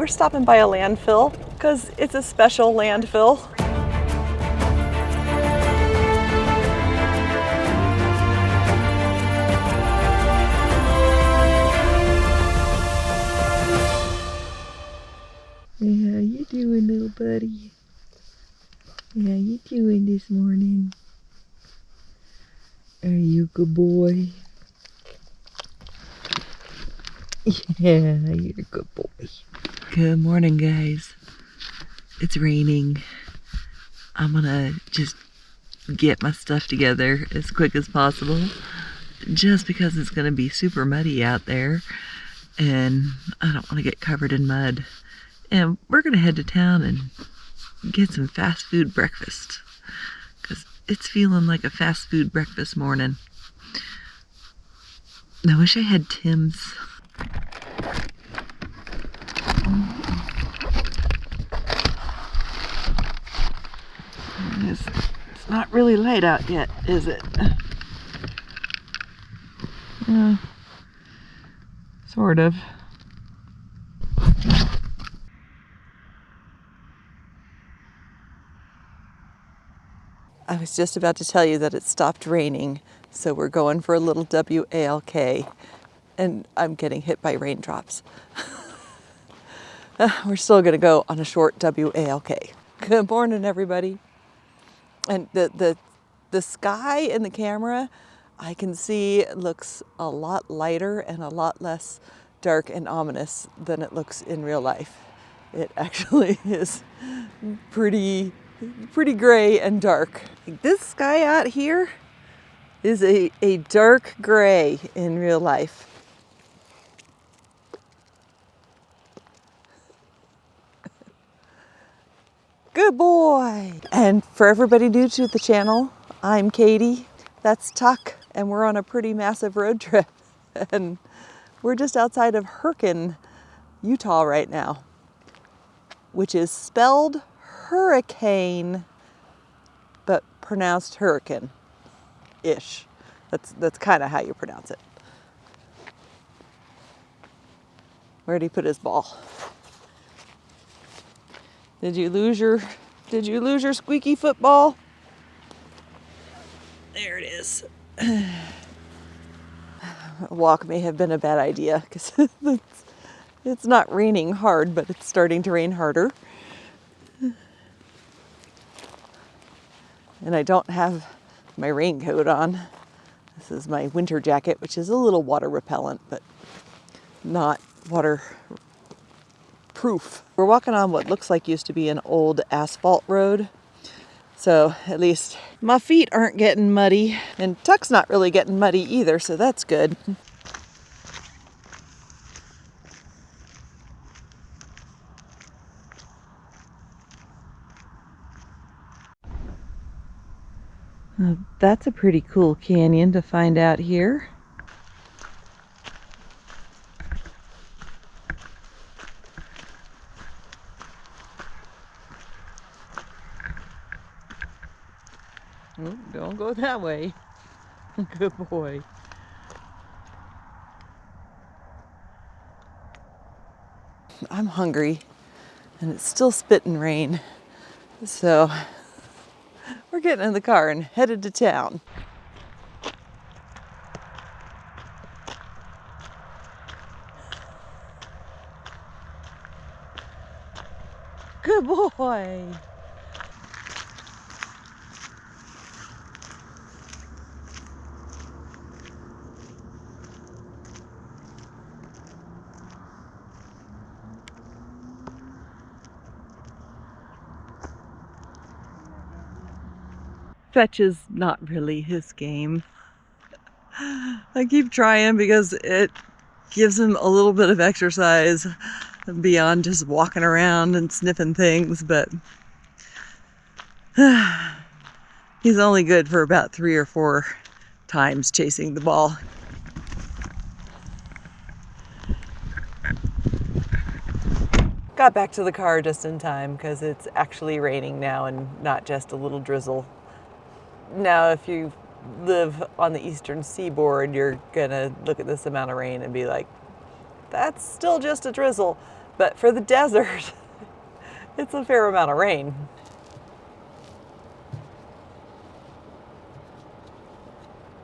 We're stopping by a landfill because it's a special landfill. Yeah, how you doing, little buddy? How you doing this morning? Are you a good boy? Yeah, you're a good boy. Good morning, guys. It's raining. I'm gonna just get my stuff together as quick as possible, just because it's gonna be super muddy out there and I don't want to get covered in mud. And we're gonna head to town and get some fast food breakfast, because it's feeling like a fast food breakfast morning. I wish I had Tim's. It's not really light out yet, is it? Sort of. I was just about to tell you that it stopped raining, so we're going for a little WALK, and I'm getting hit by raindrops. We're still gonna go on a short WALK. Good morning, everybody. And the sky in the camera, I can see looks a lot lighter and a lot less dark and ominous than it looks in real life. It actually is pretty gray and dark. This sky out here is a dark gray in real life. Good boy! And for everybody new to the channel, I'm Katie, that's Tuck, and we're on a pretty massive road trip. And we're just outside of Hurricane, Utah right now, which is spelled hurricane, but pronounced hurricane-ish. That's kind of how you pronounce it. Where'd he put his ball? Did you lose your squeaky football? There it is. A walk may have been a bad idea because it's not raining hard, but it's starting to rain harder. And I don't have my raincoat on. This is my winter jacket, which is a little water repellent, but not waterproof. We're walking on what looks like used to be an old asphalt road. So at least my feet aren't getting muddy, and Tuck's not really getting muddy either, so that's good. That's a pretty cool canyon to find out here. Oh, don't go that way. Good boy. I'm hungry and it's still spitting rain. So we're getting in the car and headed to town. Good boy. Fetch is not really his game. I keep trying because it gives him a little bit of exercise beyond just walking around and sniffing things, but he's only good for about 3 or 4 times chasing the ball. Got back to the car just in time because it's actually raining now and not just a little drizzle. Now, if you live on the eastern seaboard, you're gonna look at this amount of rain and be like, that's still just a drizzle. But for the desert, it's a fair amount of rain.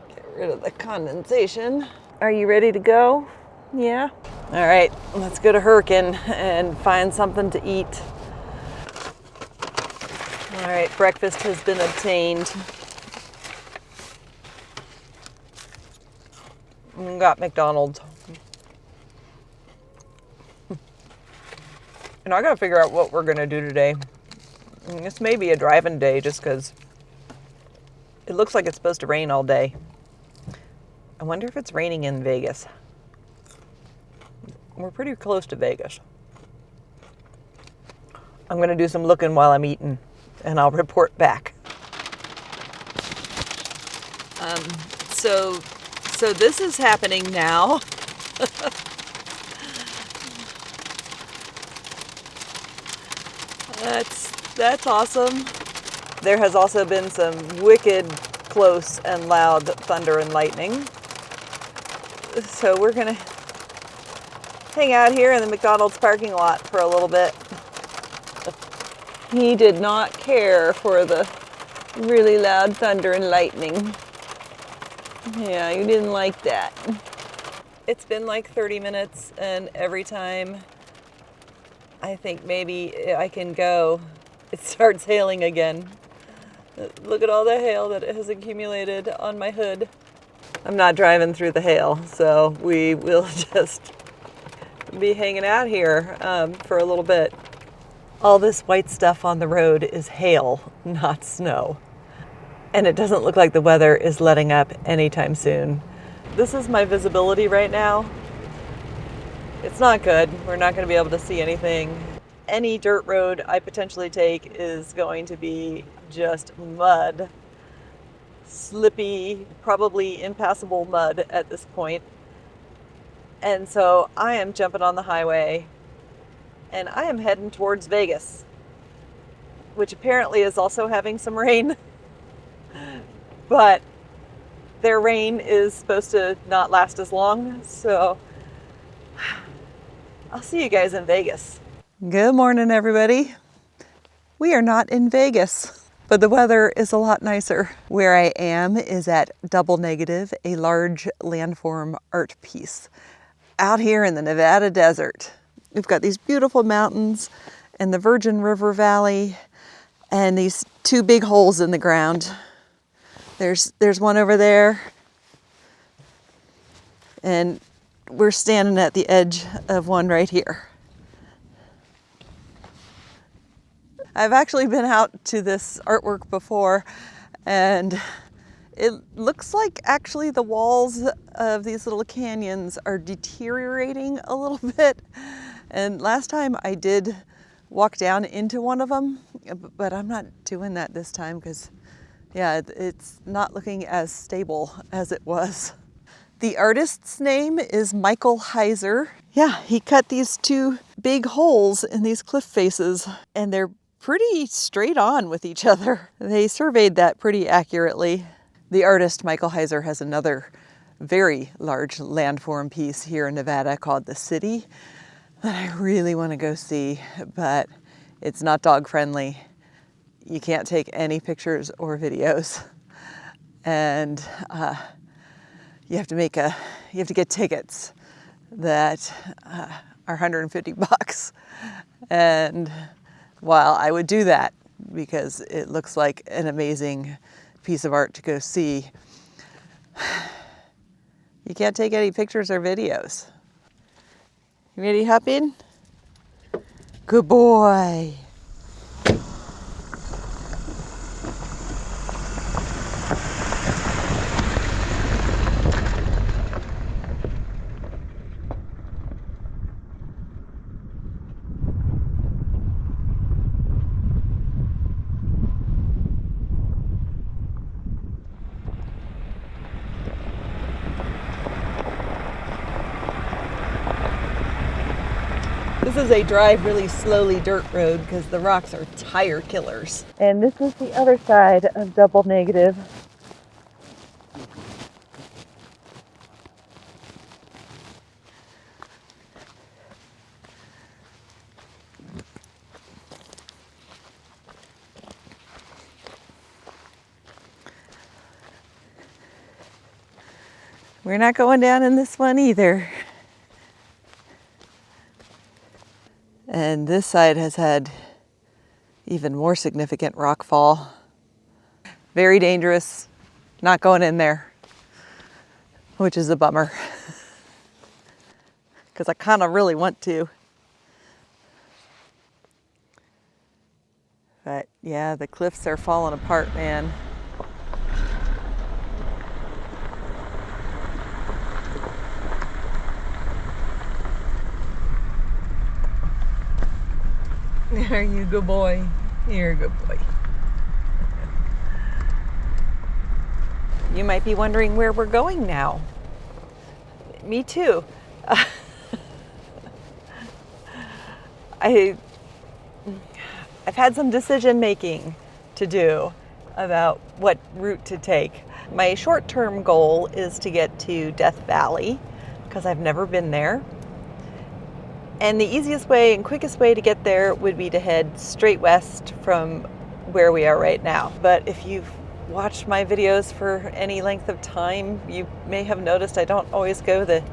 Get rid of the condensation. Are you ready to go? Yeah? All right, let's go to Hurricane and find something to eat. All right, breakfast has been obtained. Got McDonald's. And I gotta figure out what we're gonna do today. This may be a driving day just because it looks like it's supposed to rain all day. I wonder if it's raining in Vegas. We're pretty close to Vegas. I'm gonna do some looking while I'm eating and I'll report back. So this is happening now. That's awesome. There has also been some wicked close and loud thunder and lightning. So we're gonna hang out here in the McDonald's parking lot for a little bit. He did not care for the really loud thunder and lightning. Yeah, you didn't like that. It's been like 30 minutes and every time I think maybe I can go, it starts hailing again. Look at all the hail that has accumulated on my hood. I'm not driving through the hail, so we will just be hanging out here for a little bit. All this white stuff on the road is hail, not snow. And it doesn't look like the weather is letting up anytime soon. This is my visibility right now. It's not good. We're not going to be able to see anything. Any dirt road I potentially take is going to be just mud. Slippy, probably impassable mud at this point. And so I am jumping on the highway and I am heading towards Vegas, which apparently is also having some rain. But their rain is supposed to not last as long, so I'll see you guys in Vegas. Good morning, everybody. We are not in Vegas, but the weather is a lot nicer. Where I am is at Double Negative, a large landform art piece out here in the Nevada desert. We've got these beautiful mountains and the Virgin River Valley and these two big holes in the ground. There's one over there, and we're standing at the edge of one right here. I've actually been out to this artwork before, and it looks like actually the walls of these little canyons are deteriorating a little bit. And last time I did walk down into one of them, but I'm not doing that this time because yeah, it's not looking as stable as it was. The artist's name is Michael Heiser. Yeah, he cut these two big holes in these cliff faces, and they're pretty straight on with each other. They surveyed that pretty accurately. The artist, Michael Heiser, has another very large landform piece here in Nevada called The City that I really want to go see, but it's not dog friendly. You can't take any pictures or videos, and you have to get tickets that are $150. And while I would do that because it looks like an amazing piece of art to go see, you can't take any pictures or videos. You ready to hop in? Good boy. This is a drive really slowly dirt road because the rocks are tire killers. And this is the other side of Double Negative. We're not going down in this one either. And this side has had even more significant rock fall. Very dangerous. Not going in there, which is a bummer. Because I kind of really want to. But yeah, the cliffs are falling apart, man. There you go, boy. You're a good boy. You might be wondering where we're going now. Me too. I've had some decision making to do about what route to take. My short-term goal is to get to Death Valley because I've never been there. And the easiest way and quickest way to get there would be to head straight west from where we are right now. But if you've watched my videos for any length of time, you may have noticed I don't always go the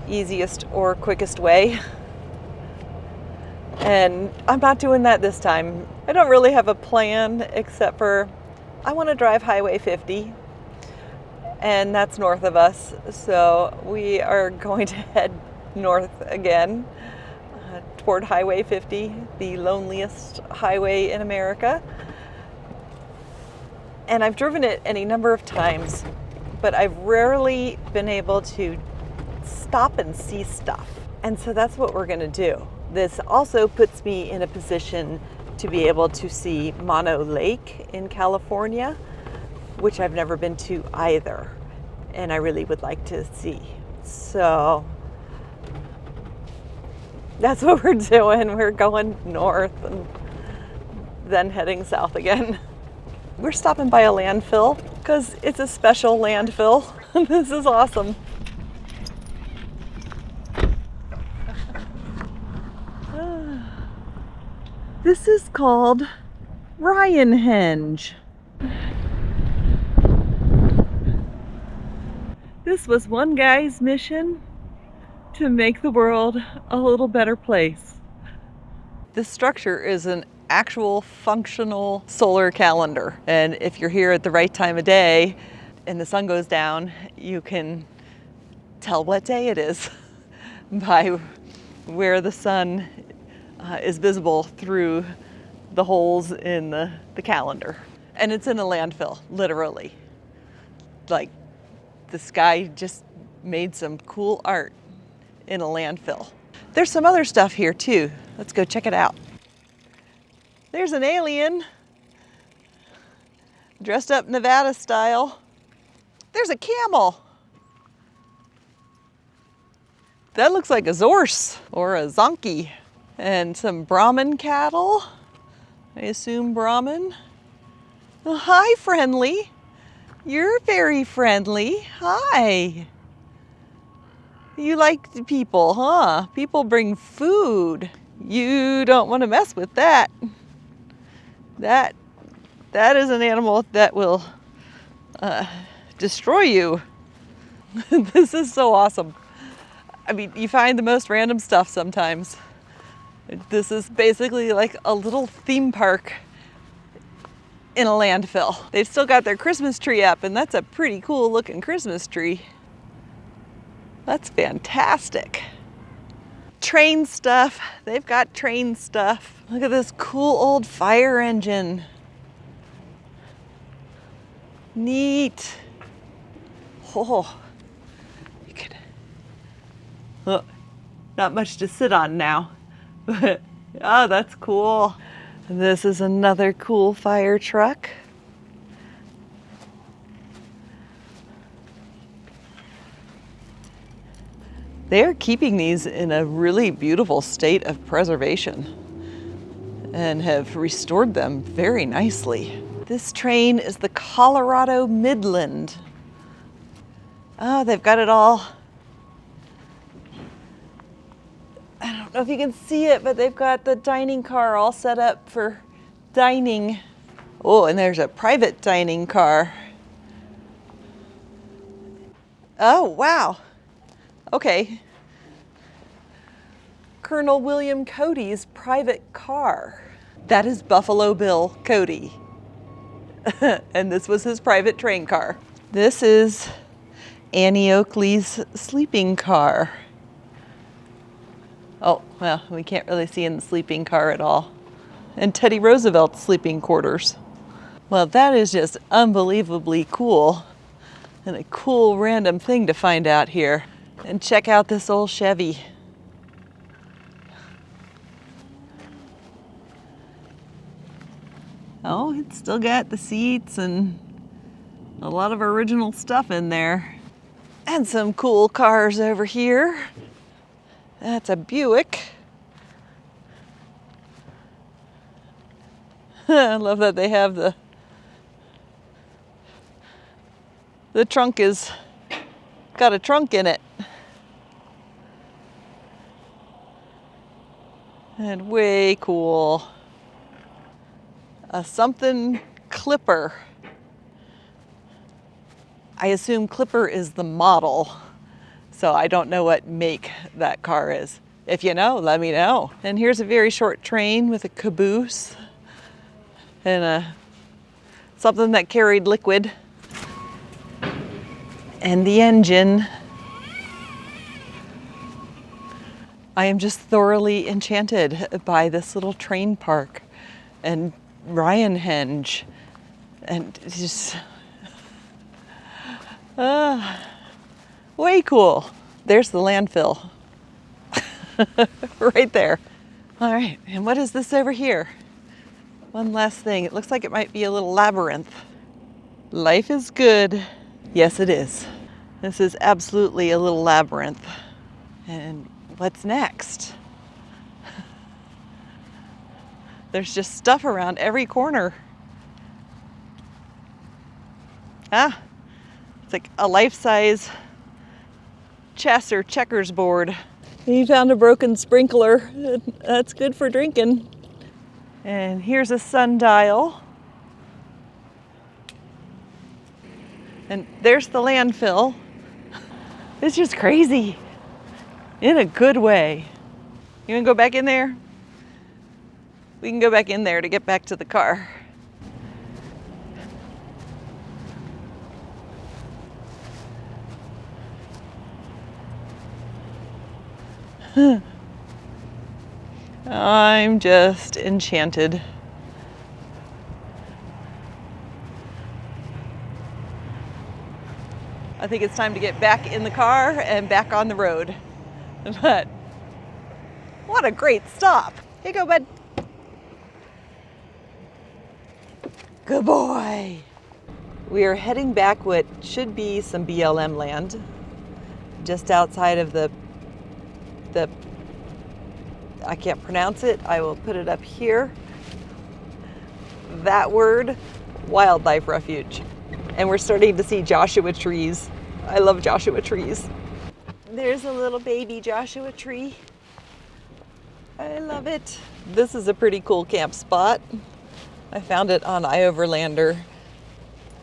easiest or quickest way. And I'm not doing that this time. I don't really have a plan except for I want to drive Highway 50, and that's north of us. So we are going to head north again toward Highway 50, the loneliest highway in America. And I've driven it any number of times, but I've rarely been able to stop and see stuff. And so that's what we're gonna do. This also puts me in a position to be able to see Mono Lake in California, which I've never been to either, and I really would like to see. So that's what we're doing. We're going north and then heading south again. We're stopping by a landfill because it's a special landfill. This is awesome. This is called Ryanhenge. This was one guy's mission to make the world a little better place. This structure is an actual functional solar calendar. And if you're here at the right time of day and the sun goes down, you can tell what day it is by where the sun is visible through the holes in the calendar. And it's in a landfill, literally. Like, this guy just made some cool art in a landfill. There's some other stuff here too. Let's go check it out. There's an alien dressed up Nevada style. There's a camel. That looks like a zorse or a zonkey. And some Brahmin cattle. I assume Brahmin. Oh, hi, friendly. You're very friendly. Hi. You like the people, huh? People bring food. You don't want to mess with that. That is an animal that will destroy you. This is so awesome. I mean, you find the most random stuff sometimes. This is basically like a little theme park in a landfill. They've still got their Christmas tree up, and that's a pretty cool looking Christmas tree. That's fantastic. Train stuff. They've got train stuff. Look at this cool old fire engine. Neat. Oh, you could. Oh, not much to sit on now, but oh, that's cool. This is another cool fire truck. They're keeping these in a really beautiful state of preservation and have restored them very nicely. This train is the Colorado Midland. Oh, they've got it all. I don't know if you can see it, but they've got the dining car all set up for dining. Oh, and there's a private dining car. Oh, wow. Okay. Colonel William Cody's private car. That is Buffalo Bill Cody. And this was his private train car. This is Annie Oakley's sleeping car. Oh, well, we can't really see in the sleeping car at all. And Teddy Roosevelt's sleeping quarters. Well, that is just unbelievably cool. And a cool random thing to find out here. And check out this old Chevy. Oh, it's still got the seats and a lot of original stuff in there. And some cool cars over here. That's a Buick. I love that they have the trunk is got a trunk in it. And way cool. A something Clipper. I assume Clipper is the model, so I don't know what make that car is. If you know, let me know. And here's a very short train with a caboose and something that carried liquid. And the engine. I am just thoroughly enchanted by this little train park and Ryan Henge and just way cool. There's the landfill. Right there. All right, and what is this over here? One last thing. It looks like it might be a little labyrinth. Life is good. Yes, it is. This is absolutely a little labyrinth. And what's next? There's just stuff around every corner. It's like a life-size chess or checkers board. He found a broken sprinkler. That's good for drinking. And here's a sundial. And there's the landfill. It's just crazy. In a good way. You wanna go back in there? We can go back in there to get back to the car. I'm just enchanted. I think it's time to get back in the car and back on the road. But what a great stop. Here you go, bud. Good boy. We are heading back what should be some BLM land, just outside of the I can't pronounce it. I will put it up here. That word, wildlife refuge. And we're starting to see Joshua trees. I love Joshua trees. There's a little baby Joshua tree. I love it. This is a pretty cool camp spot. I found it on iOverlander,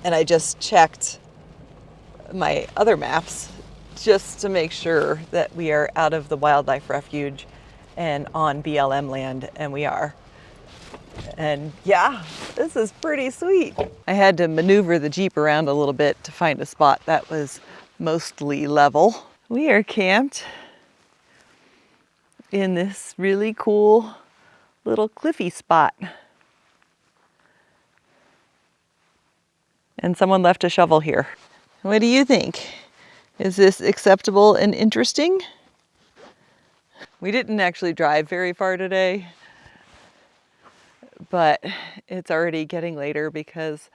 and I just checked my other maps just to make sure that we are out of the wildlife refuge and on BLM land, and we are. And yeah, this is pretty sweet. I had to maneuver the Jeep around a little bit to find a spot that was mostly level. We are camped in this really cool little cliffy spot. And someone left a shovel here. What do you think? Is this acceptable and interesting? We didn't actually drive very far today, but it's already getting later because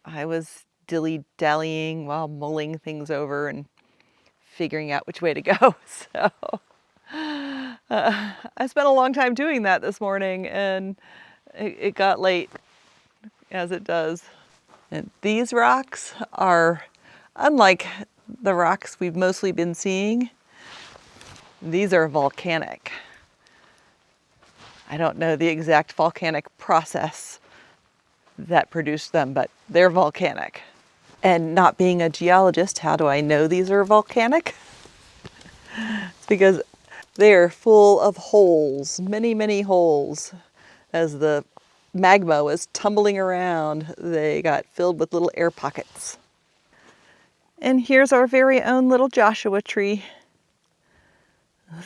I was dilly-dallying while mulling things over and figuring out which way to go. So I spent a long time doing that this morning, and it got late, as it does. And these rocks are unlike the rocks we've mostly been seeing. These are volcanic. I don't know the exact volcanic process that produced them, but they're volcanic. And not being a geologist, how do I know these are volcanic? It's because they are full of holes, many, many holes. As the magma was tumbling around, they got filled with little air pockets. And here's our very own little Joshua tree.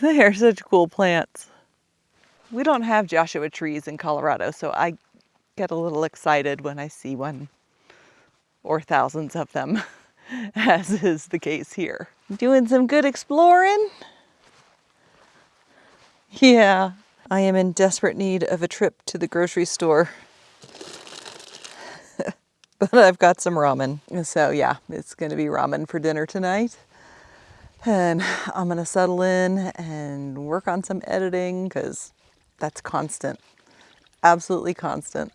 They are such cool plants. We don't have Joshua trees in Colorado, so I get a little excited when I see one, or thousands of them, as is the case here. Doing some good exploring? Yeah. I am in desperate need of a trip to the grocery store. But I've got some ramen. So yeah, it's gonna be ramen for dinner tonight. And I'm gonna settle in and work on some editing because that's constant, absolutely constant.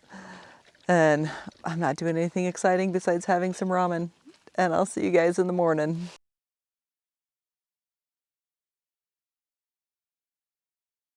And I'm not doing anything exciting besides having some ramen. And I'll see you guys in the morning.